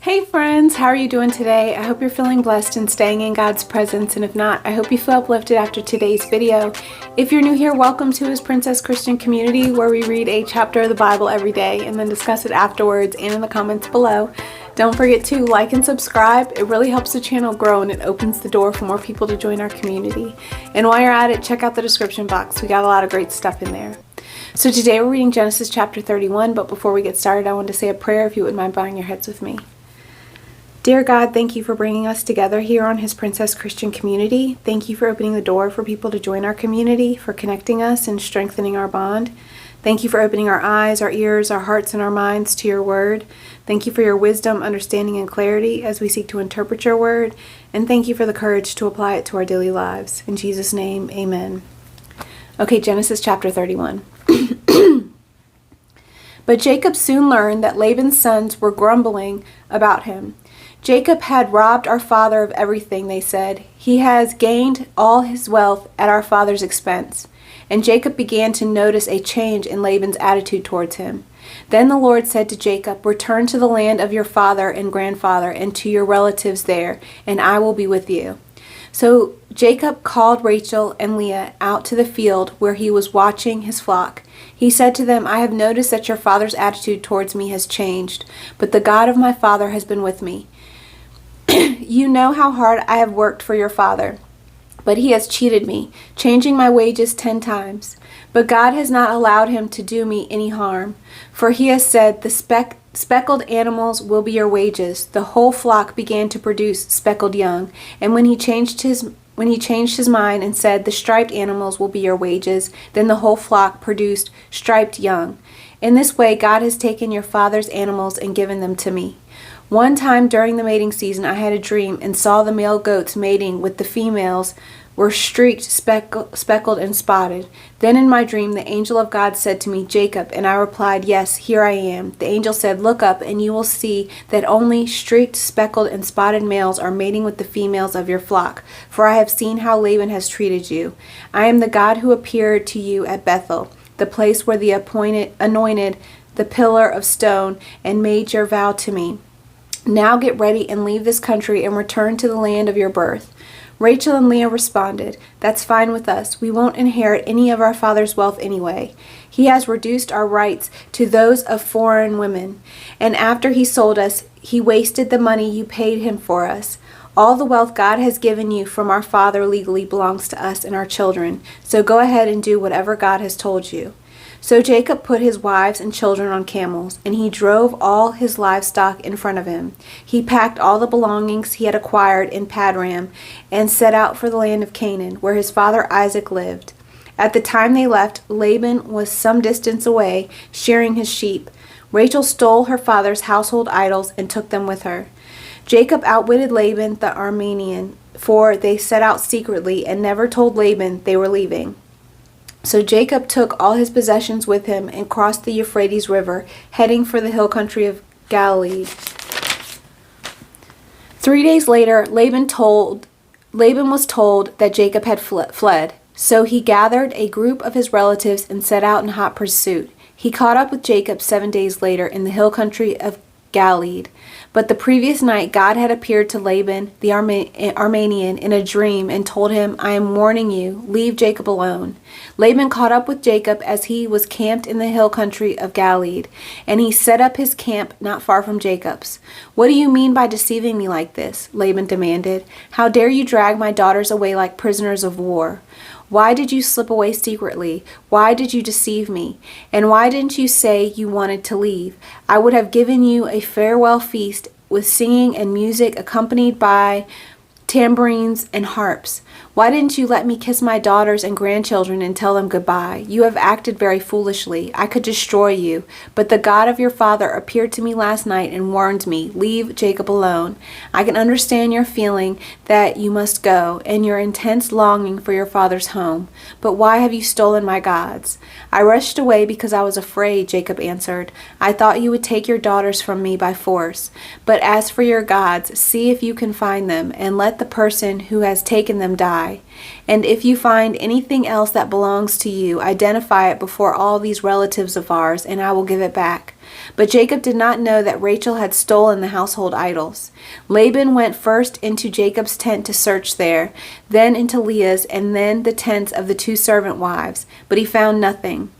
Hey friends, how are you doing today? I hope you're feeling blessed and staying in God's presence, and if not, I hope you feel uplifted after today's video. If you're new here, welcome to His Princess Christian Community, where we read a chapter of the Bible every day and then discuss it afterwards and in the comments below. Don't forget to like and subscribe. It really helps the channel grow and it opens the door for more people to join our community. And while you're at it, check out the description box. We got a lot of great stuff in there. So today we're reading Genesis chapter 31, but before we get started, I want to say a prayer if you wouldn't mind bowing your heads with me. Dear God, thank you for bringing us together here on His Princess Christian Community. Thank you for opening the door for people to join our community, for connecting us and strengthening our bond. Thank you for opening our eyes, our ears, our hearts, and our minds to your word. Thank you for your wisdom, understanding, and clarity as we seek to interpret your word. And thank you for the courage to apply it to our daily lives. In Jesus' name, amen. Okay, Genesis chapter 31. But Jacob soon learned that Laban's sons were grumbling about him. Jacob had robbed our father of everything, they said. He has gained all his wealth at our father's expense. And Jacob began to notice a change in Laban's attitude towards him. Then the Lord said to Jacob, "Return to the land of your father and grandfather and to your relatives there, and I will be with you." So Jacob called Rachel and Leah out to the field where he was watching his flock. He said to them, "I have noticed that your father's attitude towards me has changed, but the God of my father has been with me. You know how hard I have worked for your father, but he has cheated me, changing my wages 10 times. But God has not allowed him to do me any harm, for he has said, 'The speckled animals will be your wages.' The whole flock began to produce speckled young, and when he changed his mind and said, 'The striped animals will be your wages,' then the whole flock produced striped young. In this way God has taken your father's animals and given them to me. One time during the mating season I had a dream and saw the male goats mating with the females were streaked, speckled, and spotted. Then in my dream the angel of God said to me, 'Jacob,' and I replied, 'Yes, here I am.' The angel said, 'Look up, and you will see that only streaked, speckled, and spotted males are mating with the females of your flock, for I have seen how Laban has treated you. I am the God who appeared to you at Bethel, the place where the anointed the pillar of stone and made your vow to me. Now get ready and leave this country and return to the land of your birth.' Rachel and Leah responded, 'That's fine with us. We won't inherit any of our father's wealth anyway. He has reduced our rights to those of foreign women. And after he sold us, he wasted the money you paid him for us. All the wealth God has given you from our father legally belongs to us and our children. So go ahead and do whatever God has told you.' So Jacob put his wives and children on camels, and he drove all his livestock in front of him. He packed all the belongings he had acquired in Padram and set out for the land of Canaan, where his father Isaac lived. At the time they left, Laban was some distance away, shearing his sheep. Rachel stole her father's household idols and took them with her. Jacob outwitted Laban the Aramean, for they set out secretly and never told Laban they were leaving. So Jacob took all his possessions with him and crossed the Euphrates River, heading for the hill country of Galilee. 3 days later, Laban was told that Jacob had fled. So he gathered a group of his relatives and set out in hot pursuit. He caught up with Jacob 7 days later in the hill country of Galilee. But the previous night God had appeared to Laban the Aramean in a dream and told him, 'I am warning you, leave Jacob alone.' Laban caught up with Jacob as he was camped in the hill country of Galilee, and he set up his camp not far from Jacob's. 'What do you mean by deceiving me like this?' Laban demanded. 'How dare you drag my daughters away like prisoners of war? Why did you slip away secretly? Why did you deceive me? And why didn't you say you wanted to leave? I would have given you a farewell feast with singing and music accompanied by tambourines and harps. Why didn't you let me kiss my daughters and grandchildren and tell them goodbye? You have acted very foolishly. I could destroy you. But the God of your father appeared to me last night and warned me, leave Jacob alone. I can understand your feeling that you must go and your intense longing for your father's home. But why have you stolen my gods?' 'I rushed away because I was afraid,' Jacob answered. 'I thought you would take your daughters from me by force. But as for your gods, see if you can find them, and let the person who has taken them die. And if you find anything else that belongs to you, identify it before all these relatives of ours, and I will give it back. But Jacob did not know that Rachel had stolen the household idols. Laban went first into Jacob's tent to search there, then into Leah's, and then the tents of the 2 servant wives, but he found nothing.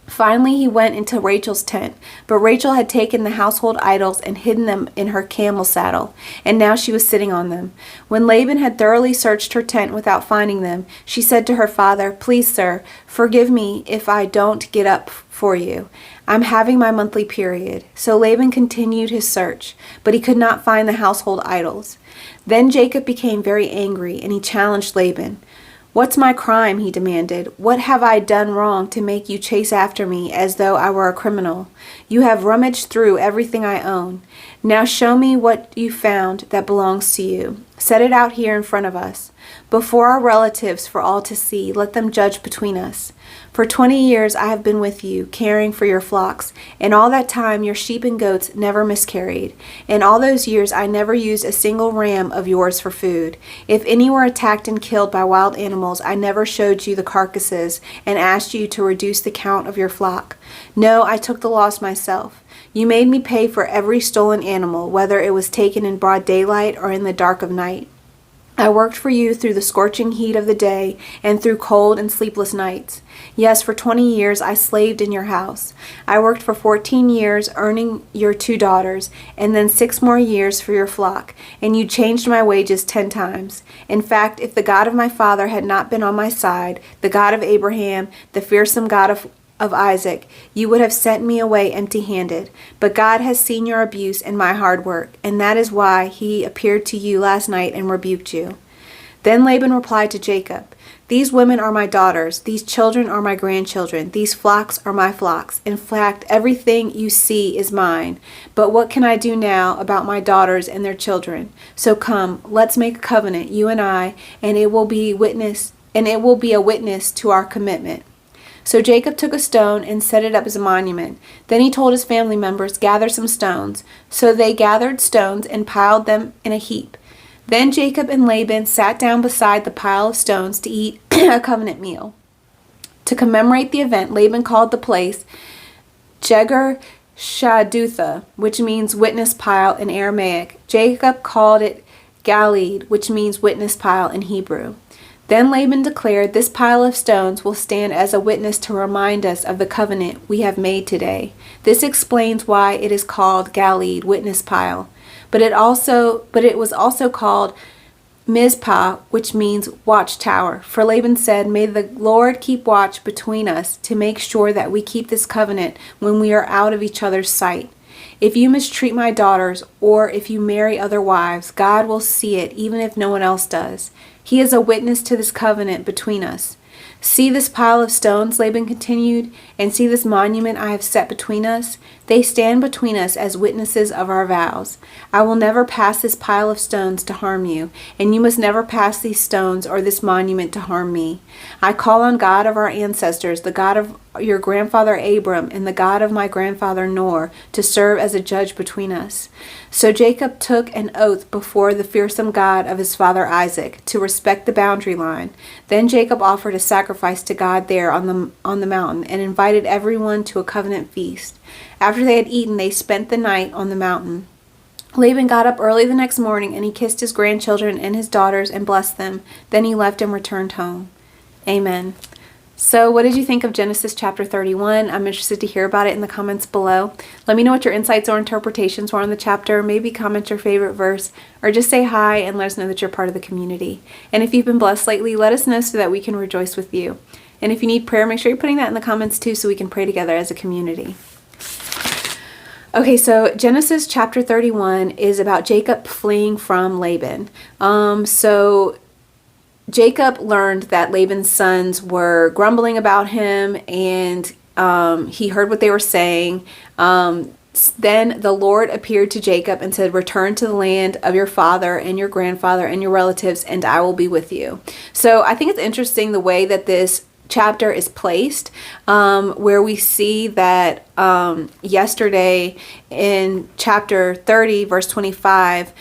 Finally, he went into Rachel's tent, but Rachel had taken the household idols and hidden them in her camel saddle, and now she was sitting on them. When Laban had thoroughly searched her tent without finding them, she said to her father, "Please, sir, forgive me if I don't get up for you. I'm having my monthly period." So Laban continued his search, but he could not find the household idols. Then Jacob became very angry, and he challenged Laban. "What's my crime?" he demanded. "What have I done wrong to make you chase after me as though I were a criminal? You have rummaged through everything I own. Now show me what you found that belongs to you. Set it out here in front of us, before our relatives for all to see. Let them judge between us. For 20 years I have been with you, caring for your flocks, and all that time your sheep and goats never miscarried. In all those years I never used a single ram of yours for food. If any were attacked and killed by wild animals, I never showed you the carcasses and asked you to reduce the count of your flock. No, I took the loss myself. You made me pay for every stolen animal, whether it was taken in broad daylight or in the dark of night. I worked for you through the scorching heat of the day and through cold and sleepless nights. Yes, for 20 years I slaved in your house. I worked for 14 years earning your 2 daughters, and then 6 more years for your flock, and you changed my wages 10 times. In fact, if the God of my father had not been on my side, the God of Abraham, the fearsome God of Isaac, you would have sent me away empty-handed. But God has seen your abuse and my hard work, and that is why he appeared to you last night and rebuked you." Then Laban replied to Jacob, "These women are my daughters, these children are my grandchildren, these flocks are my flocks. In fact, everything you see is mine. But what can I do now about my daughters and their children? So come, let's make a covenant, you and I, and it will be a witness to our commitment." So Jacob took a stone and set it up as a monument. Then he told his family members, "Gather some stones." So they gathered stones and piled them in a heap. Then Jacob and Laban sat down beside the pile of stones to eat a covenant meal. To commemorate the event, Laban called the place Jegar Shadutha, which means witness pile in Aramaic. Jacob called it Galeed, which means witness pile in Hebrew. Then Laban declared, "This pile of stones will stand as a witness to remind us of the covenant we have made today." This explains why it is called Galeed, witness pile. But it was also called Mizpah, which means watchtower. For Laban said, "May the Lord keep watch between us to make sure that we keep this covenant when we are out of each other's sight. If you mistreat my daughters, or if you marry other wives, God will see it, even if no one else does. He is a witness to this covenant between us. See this pile of stones," Laban continued, "and see this monument I have set between us? They stand between us as witnesses of our vows. I will never pass this pile of stones to harm you, and you must never pass these stones or this monument to harm me. I call on God of our ancestors, the God of your grandfather Abram, and the God of my grandfather Nor, to serve as a judge between us." So Jacob took an oath before the fearsome God of his father Isaac to respect the boundary line. Then Jacob offered a sacrifice to God there on the mountain and invited everyone to a covenant feast. After they had eaten, they spent the night on the mountain. Laban got up early the next morning, and he kissed his grandchildren and his daughters and blessed them. Then he left and returned home. Amen. So what did you think of Genesis chapter 31? I'm interested to hear about it in the comments below. Let me know what your insights or interpretations were on the chapter. Maybe comment your favorite verse, or just say hi and let us know that you're part of the community. And if you've been blessed lately, let us know so that we can rejoice with you. And if you need prayer, make sure you're putting that in the comments too, so we can pray together as a community. Okay, so Genesis chapter 31 is about Jacob fleeing from Laban. So Jacob learned that Laban's sons were grumbling about him, and he heard what they were saying. Then the Lord appeared to Jacob and said, "Return to the land of your father and your grandfather and your relatives, and I will be with you." So I think it's interesting the way that this chapter is placed, where we see that yesterday in chapter 30, verse 25,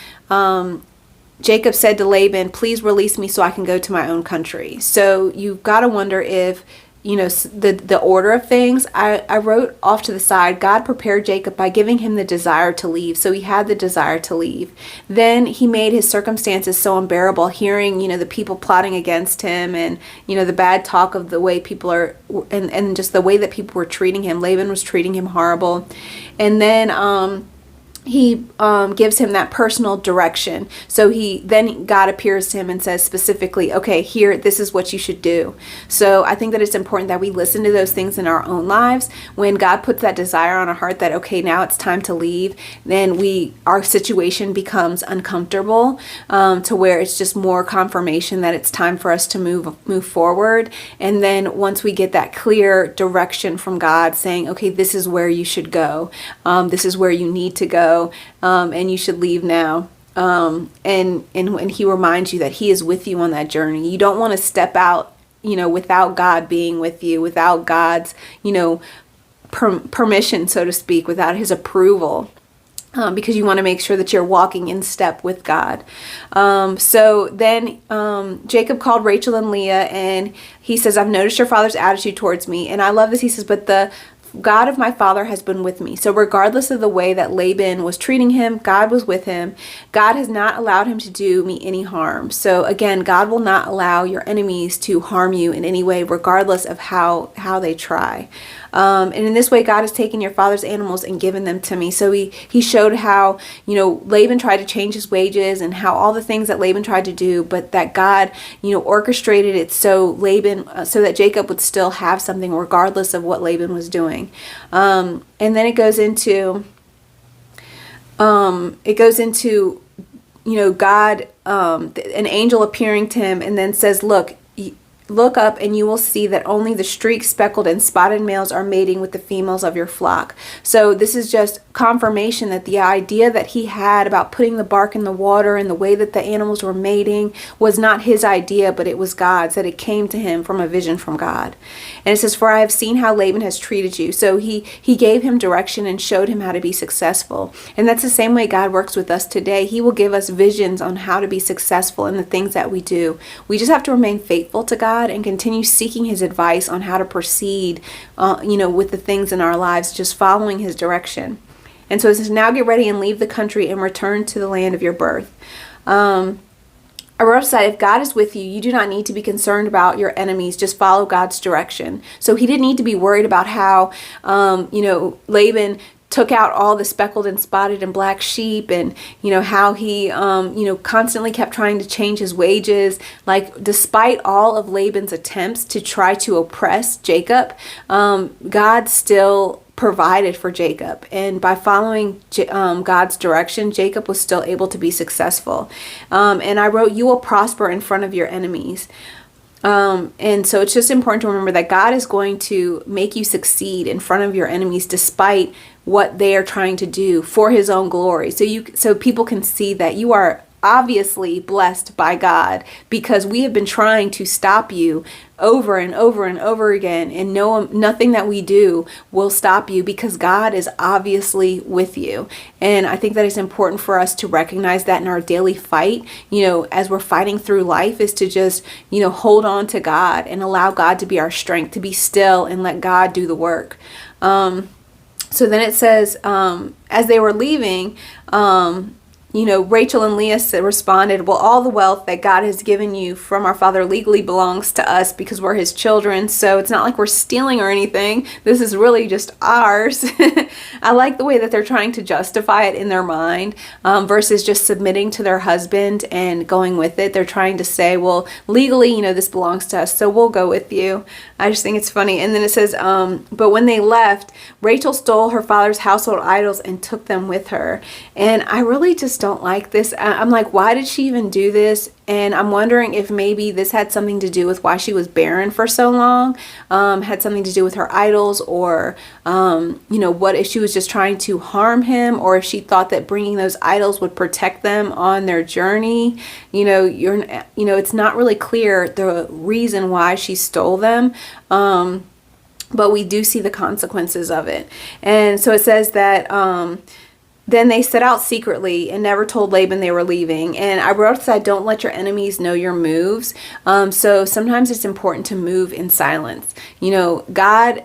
Jacob said to Laban, "Please release me so I can go to my own country." So you've got to wonder if the order of things, I wrote off to the side, God prepared Jacob by giving him the desire to leave. So he had the desire to leave. Then he made his circumstances so unbearable, hearing, the people plotting against him, and, the bad talk of the way people are, and just the way that people were treating him. Laban was treating him horrible. And then, he gives him that personal direction. So then God appears to him and says specifically, okay, here, this is what you should do. So I think that it's important that we listen to those things in our own lives. When God puts that desire on our heart that, okay, now it's time to leave, then our situation becomes uncomfortable, to where it's just more confirmation that it's time for us to move forward. And then once we get that clear direction from God saying, okay, this is where you should go, this is where you need to go, and you should leave now. And he reminds you that he is with you on that journey. You don't want to step out, without God being with you, without God's, permission, so to speak, without his approval. Because you want to make sure that you're walking in step with God. So then Jacob called Rachel and Leah, and he says, I've noticed your father's attitude towards me. And I love this. He says, but the God of my father has been with me. So regardless of the way that Laban was treating him, God was with him. God has not allowed him to do me any harm. So again, God will not allow your enemies to harm you in any way, regardless of how they try. And in this way, God has taken your father's animals and given them to me. So he showed how, Laban tried to change his wages, and how all the things that Laban tried to do, but that God, orchestrated it so that Jacob would still have something regardless of what Laban was doing. And then it goes into, God, an angel appearing to him and then says, Look up and you will see that only the streaked, speckled, and spotted males are mating with the females of your flock. So this is just confirmation that the idea that he had about putting the bark in the water and the way that the animals were mating was not his idea, but it was God's, that it came to him from a vision from God. And it says, for I have seen how Laban has treated you. So he gave him direction and showed him how to be successful. And that's the same way God works with us today. He will give us visions on how to be successful in the things that we do. We just have to remain faithful to God and continue seeking his advice on how to proceed, with the things in our lives, just following his direction. And so it says, now get ready and leave the country and return to the land of your birth. I wrote aside, if God is with you, you do not need to be concerned about your enemies. Just follow God's direction. So he didn't need to be worried about how, Laban took out all the speckled and spotted and black sheep, and how he constantly kept trying to change his wages. Like, despite all of Laban's attempts to try to oppress Jacob, God still provided for Jacob, and by following God's direction, Jacob was still able to be successful. And I wrote, you will prosper in front of your enemies. And so it's just important to remember that God is going to make you succeed in front of your enemies despite what they are trying to do for his own glory. So people can see that you are obviously blessed by God, because we have been trying to stop you over and over and over again, and nothing that we do will stop you, because God is obviously with you. And I think that it's important for us to recognize that in our daily fight, as we're fighting through life, is to just, hold on to God and allow God to be our strength, to be still and let God do the work. So then it says, as they were leaving, Rachel and Leah responded, well, all the wealth that God has given you from our father legally belongs to us because we're his children. So it's not like we're stealing or anything. This is really just ours. I like the way that they're trying to justify it in their mind, versus just submitting to their husband and going with it. They're trying to say, well, legally, this belongs to us, so we'll go with you. I just think it's funny. And then it says, but when they left, Rachel stole her father's household idols and took them with her. And I really just don't like this. I'm like, why did she even do this? And I'm wondering if maybe this had something to do with why she was barren for so long, had something to do with her idols, or, what if she was just trying to harm him, or if she thought that bringing those idols would protect them on their journey. It's not really clear the reason why she stole them. But we do see the consequences of it. And so it says that, Then they set out secretly and never told Laban they were leaving. And I wrote aside, don't let your enemies know your moves. So sometimes it's important to move in silence. God,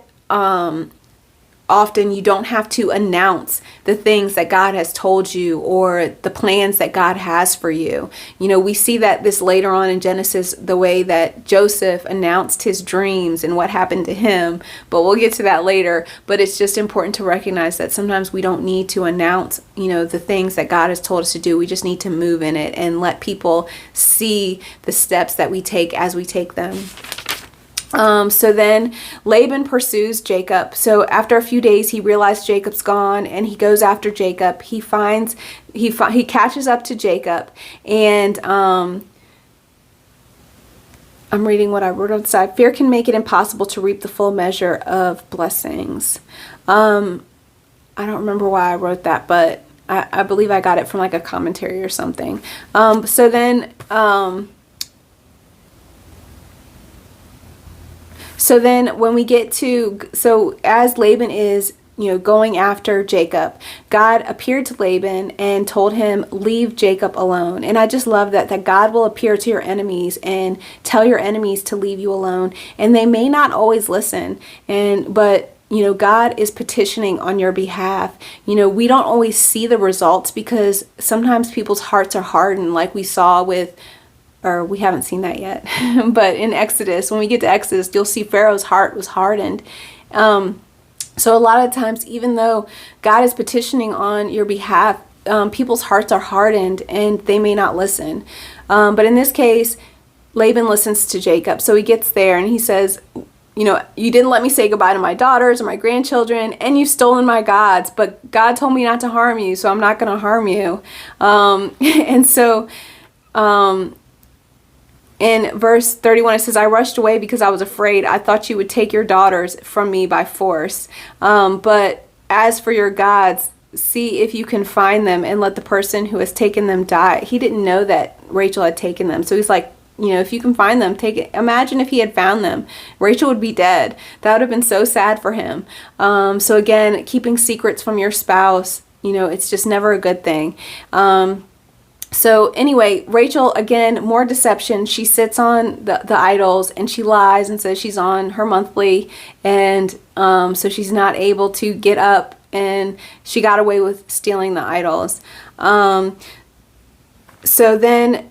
often you don't have to announce the things that God has told you or the plans that God has for you. We see that this later on in Genesis, the way that Joseph announced his dreams and what happened to him, but we'll get to that later. But it's just important to recognize that sometimes we don't need to announce, the things that God has told us to do. We just need to move in it and let people see the steps that we take as we take them. So then Laban pursues Jacob. So after a few days, he realized Jacob's gone, and he goes after Jacob. He catches up to Jacob, and I'm reading what I wrote on the side. Fear can make it impossible to reap the full measure of blessings. I don't remember why I wrote that, but I believe I got it from like a commentary or something. So then when we get to, as Laban is, going after Jacob, God appeared to Laban and told him, leave Jacob alone. And I just love that God will appear to your enemies and tell your enemies to leave you alone. And they may not always listen. But God is petitioning on your behalf. We don't always see the results because sometimes people's hearts are hardened, like we saw or we haven't seen that yet, but in Exodus, when we get to Exodus, you'll see Pharaoh's heart was hardened. So a lot of times, even though God is petitioning on your behalf, people's hearts are hardened and they may not listen. But in this case, Laban listens to Jacob. So he gets there and he says, you didn't let me say goodbye to my daughters or my grandchildren, and you've stolen my gods, but God told me not to harm you, so I'm not going to harm you. In verse 31, it says, I rushed away because I was afraid. I thought you would take your daughters from me by force. But as for your gods, see if you can find them and let the person who has taken them die. He didn't know that Rachel had taken them. So he's like, if you can find them, take it. Imagine if he had found them. Rachel would be dead. That would have been so sad for him. So again, keeping secrets from your spouse, it's just never a good thing. So anyway, Rachel, again, more deception. She sits on the idols and she lies and says she's on her monthly, and so she's not able to get up, and she got away with stealing the idols. So then,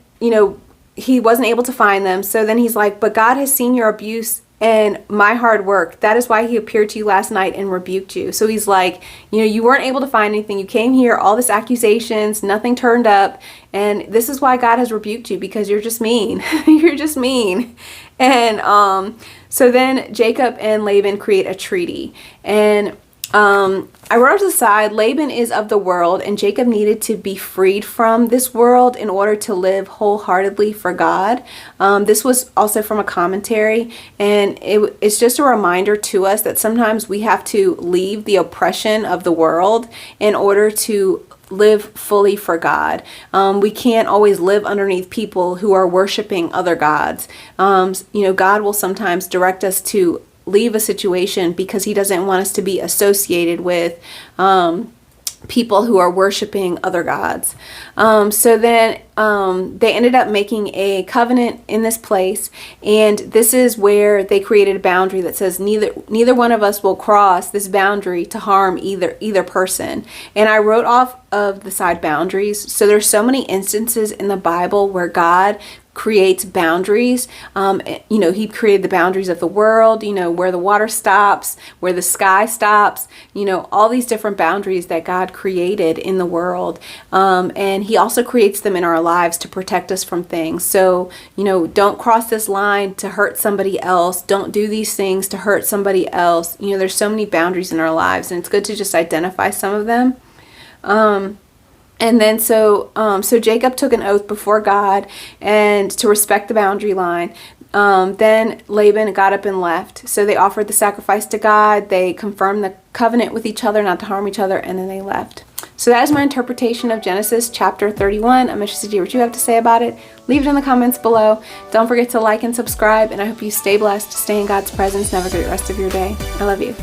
he wasn't able to find them. So then he's like, but God has seen your abuse and my hard work. That is why he appeared to you last night and rebuked you. So he's like, you weren't able to find anything. You came here, all this accusations, nothing turned up. And this is why God has rebuked you, because you're just mean. You're just mean. And so then Jacob and Laban create a treaty. And I wrote to the side, Laban is of the world, and Jacob needed to be freed from this world in order to live wholeheartedly for God. This was also from a commentary, and it's just a reminder to us that sometimes we have to leave the oppression of the world in order to live fully for God. We can't always live underneath people who are worshiping other gods. God will sometimes direct us to leave a situation because he doesn't want us to be associated with people who are worshiping other gods. So then they ended up making a covenant in this place, and this is where they created a boundary that says neither one of us will cross this boundary to harm either person. And I wrote off of the side boundaries. So there's so many instances in the Bible where God creates boundaries. He created the boundaries of the world, where the water stops, where the sky stops, all these different boundaries that God created in the world. And he also creates them in our lives to protect us from things. So, don't cross this line to hurt somebody else. Don't do these things to hurt somebody else. There's so many boundaries in our lives, and it's good to just identify some of them. And then so Jacob took an oath before God and to respect the boundary line. Then Laban got up and left. So they offered the sacrifice to God. They confirmed the covenant with each other not to harm each other, and then they left. So that is my interpretation of Genesis chapter 31. I'm interested to hear what you have to say about it. Leave it in the comments below. Don't forget to like and subscribe, and I hope you stay blessed, stay in God's presence, and have a great rest of your day. I love you.